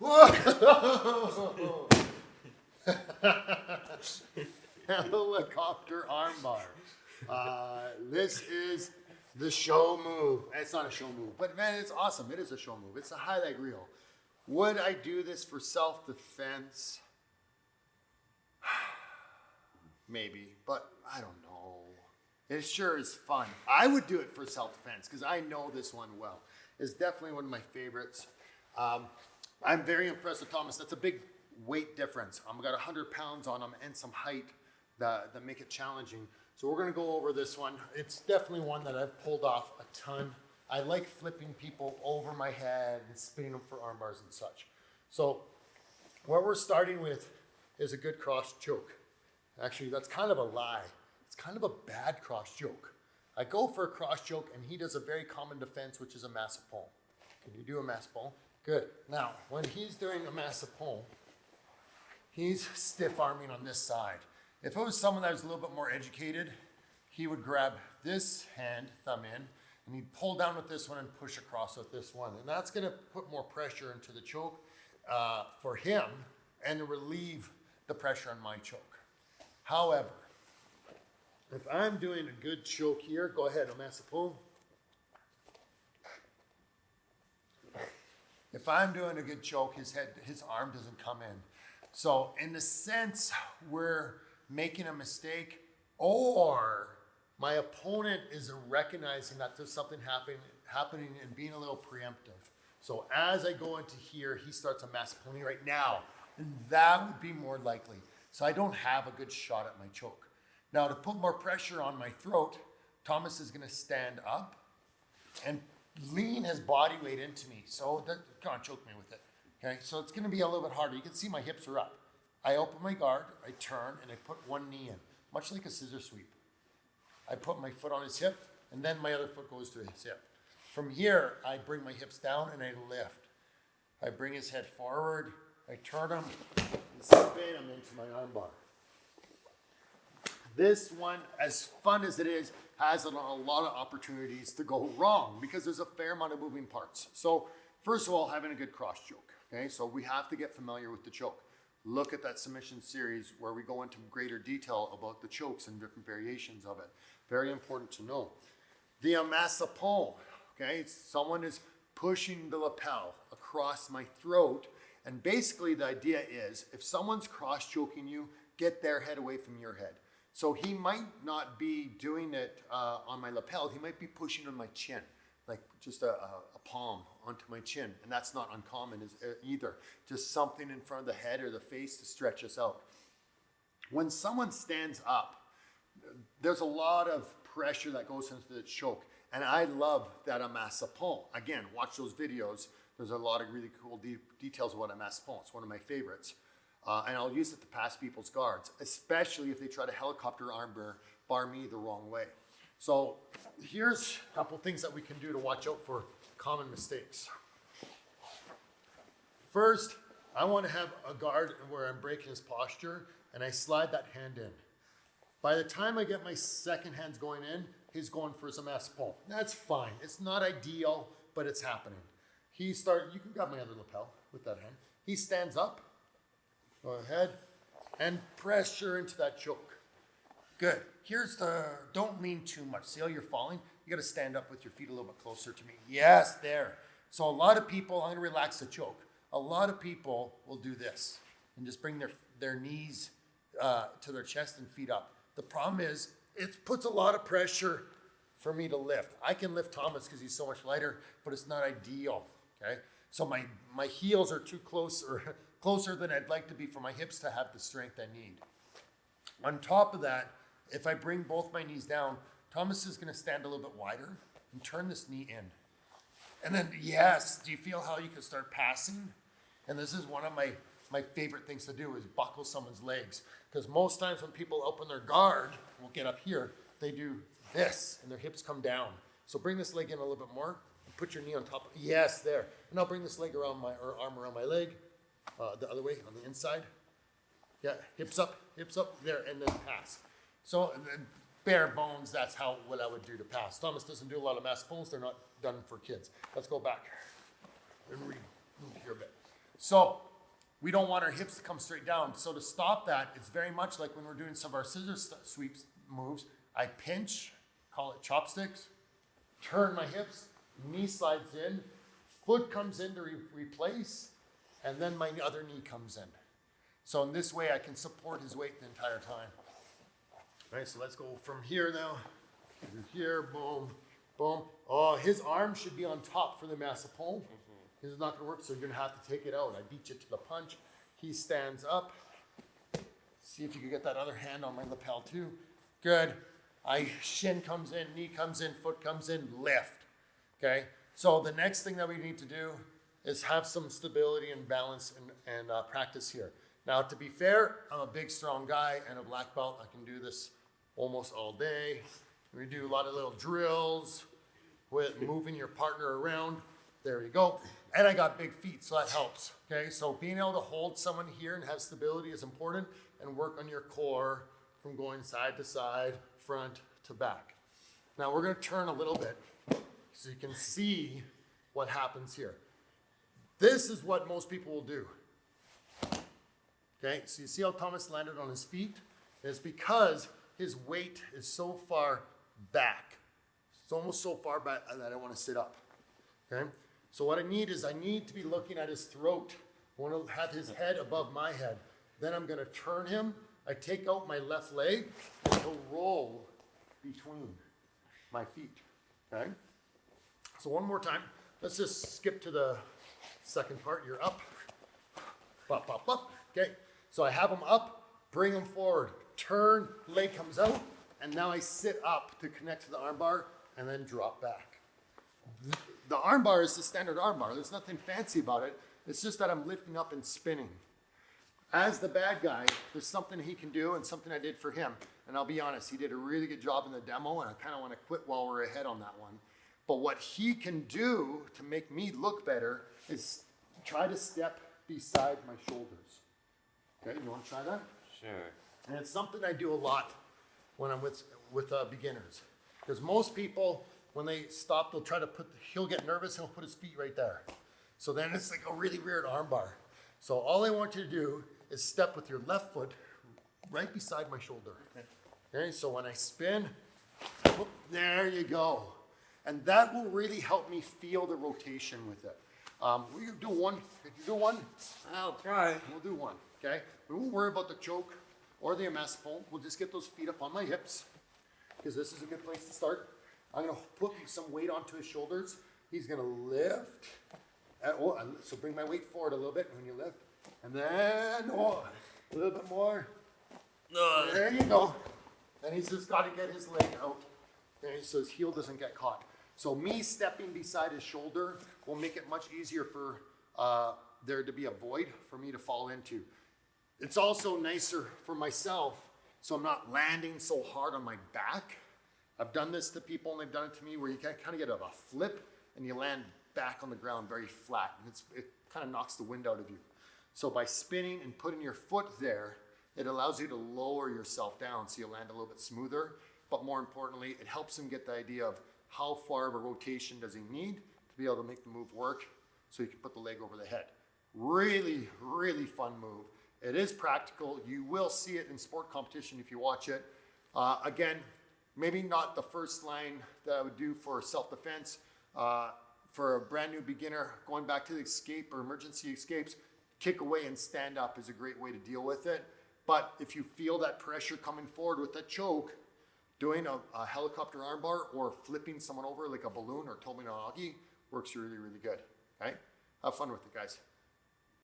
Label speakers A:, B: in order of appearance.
A: Whoa! Helicopter armbar. This is the show move. It's not a show move, but man, it's awesome. It is a show move. It's a highlight reel. Would I do this for self-defense? Maybe, but I don't know. It sure is fun. I would do it for self-defense because I know this one well. It's definitely one of my favorites. I'm very impressed with Thomas. That's a big weight difference. I've got 100 pounds on him and some height that make it challenging. So we're gonna go over this one. It's definitely one that I've pulled off a ton. I like flipping people over my head and spinning them for arm bars and such. So what we're starting with is a good cross choke. Actually, that's kind of a lie. It's kind of a bad cross choke. I go for a cross choke and he does a very common defense, which is a massive pull. Can you do a massive pull? Good. Now, when he's doing a massive pull, he's stiff arming on this side. If it was someone that was a little bit more educated, he would grab this hand, thumb in, and he'd pull down with this one and push across with this one. And that's gonna put more pressure into the choke for him and relieve the pressure on my choke. However, if I'm doing a good choke here, go ahead, a massive pull. If I'm doing a good choke, his arm doesn't come in. So in a sense, we're making a mistake, or my opponent is recognizing that there's something happening and being a little preemptive. So as I go into here, he starts a massive pulling right now, and that would be more likely. So I don't have a good shot at my choke. Now to put more pressure on my throat, Thomas is gonna stand up and lean his body weight into me. So come on, choke me with it. Okay, so it's gonna be a little bit harder. You can see my hips are up. I open my guard, I turn, and I put one knee in, much like a scissor sweep. I put my foot on his hip, and then my other foot goes to his hip. From here, I bring my hips down and I lift. I bring his head forward, I turn him, and spin him into my arm bar. This one, as fun as it is, has a lot of opportunities to go wrong because there's a fair amount of moving parts. So first of all, having a good cross choke. Okay, so we have to get familiar with the choke. Look at that submission series where we go into greater detail about the chokes and different variations of it. Very important to know. The amassapon, okay, someone is pushing the lapel across my throat, and basically the idea is if someone's cross choking you, get their head away from your head. So he might not be doing it on my lapel, he might be pushing on my chin, like just a palm onto my chin, and that's not uncommon either. Just something in front of the head or the face to stretch us out. When someone stands up, there's a lot of pressure that goes into the choke, and I love that amassapon. Again, watch those videos. There's a lot of really cool details of what amassapon. It's one of my favorites. And I'll use it to pass people's guards, especially if they try to helicopter arm bar me the wrong way. So here's a couple things that we can do to watch out for common mistakes. First, I want to have a guard where I'm breaking his posture, and I slide that hand in. By the time I get my second hands going in, he's going for some amassapon. That's fine. It's not ideal, but it's happening. You can grab my other lapel with that hand. He stands up. Go ahead and pressure into that choke. Good. Don't lean too much. See how you're falling? You got to stand up with your feet a little bit closer to me. Yes, there. So a lot of people, I'm going to relax the choke. A lot of people will do this and just bring their knees to their chest and feet up. The problem is it puts a lot of pressure for me to lift. I can lift Thomas because he's so much lighter, but it's not ideal. Okay. So my heels are too close or closer than I'd like to be for my hips to have the strength I need. On top of that, if I bring both my knees down, Thomas is going to stand a little bit wider and turn this knee in. And then, yes, do you feel how you can start passing? And this is one of my favorite things to do is buckle someone's legs. Because most times when people open their guard, we'll get up here, they do this and their hips come down. So bring this leg in a little bit more and put your knee on top. Yes, there. And I'll bring this leg around arm around my leg. The other way on the inside. Yeah, hips up, there, and then pass. So bare bones, that's what I would do to pass. Thomas doesn't do a lot of mass pulls. They're not done for kids. Let's go back and read here a bit. So we don't want our hips to come straight down. So to stop that, it's very much like when we're doing some of our scissor sweeps moves. I pinch, call it chopsticks, turn my hips, knee slides in, foot comes in to replace, and then my other knee comes in. So in this way, I can support his weight the entire time. All right, so let's go from here now. Here, boom, boom. Oh, his arm should be on top for the masse à pont. This is not gonna work, so you're gonna have to take it out. I beat you to the punch. He stands up. See if you can get that other hand on my lapel too. Good. Shin comes in, knee comes in, foot comes in, lift. Okay? So the next thing that we need to do is have some stability and balance and practice here. Now, to be fair, I'm a big, strong guy and a black belt. I can do this almost all day. We do a lot of little drills with moving your partner around. There you go. And I got big feet, so that helps. Okay, so being able to hold someone here and have stability is important, and work on your core from going side to side, front to back. Now we're going to turn a little bit so you can see what happens here. This is what most people will do. Okay, so you see how Thomas landed on his feet? It's because his weight is so far back. It's almost so far back that I want to sit up. Okay, so what I need to be looking at his throat. I want to have his head above my head. Then I'm going to turn him. I take out my left leg and he'll roll between my feet. Okay, so one more time. Let's just skip to the second part. You're up. Up, up, up. Okay, so I have him up, bring him forward, turn, leg comes out, and now I sit up to connect to the arm bar and then drop back. The arm bar is the standard arm bar. There's nothing fancy about it. It's just that I'm lifting up and spinning. As the bad guy, there's something he can do and something I did for him. And I'll be honest, he did a really good job in the demo, and I kind of want to quit while we're ahead on that one. But what he can do to make me look better is try to step beside my shoulders. Okay, you want to try that?
B: Sure.
A: And it's something I do a lot when I'm with beginners. Because most people, when they stop, he'll get nervous and he'll put his feet right there. So then it's like a really weird arm bar. So all I want you to do is step with your left foot right beside my shoulder. Okay, so when I spin, whoop, there you go. And that will really help me feel the rotation with it. We can do one. Could you do one?
B: I'll try.
A: We'll do one, okay? We won't worry about the choke or the masse à pont. We'll just get those feet up on my hips, because this is a good place to start. I'm gonna put some weight onto his shoulders. He's gonna lift. So bring my weight forward a little bit when you lift. And then, a little bit more. There you go. And he's just gotta get his leg out. Okay, so his heel doesn't get caught. So me stepping beside his shoulder will make it much easier for there to be a void for me to fall into. It's also nicer for myself, so I'm not landing so hard on my back. I've done this to people and they've done it to me, where you can kind of get a flip and you land back on the ground very flat, and it kind of knocks the wind out of you. So by spinning and putting your foot there, it allows you to lower yourself down so you land a little bit smoother. But more importantly, it helps him get the idea of how far of a rotation does he need to be able to make the move work, so you can put the leg over the head. Really, really fun move. It is practical. You will see it in sport competition if you watch it. Again, maybe not the first line that I would do for self-defense. For a brand new beginner, going back to the escape or emergency escapes, kick away and stand up is a great way to deal with it. But if you feel that pressure coming forward with that choke, doing a helicopter armbar or flipping someone over like a balloon or Tomoe no Agi works really, really good. Okay? Have fun with it, guys.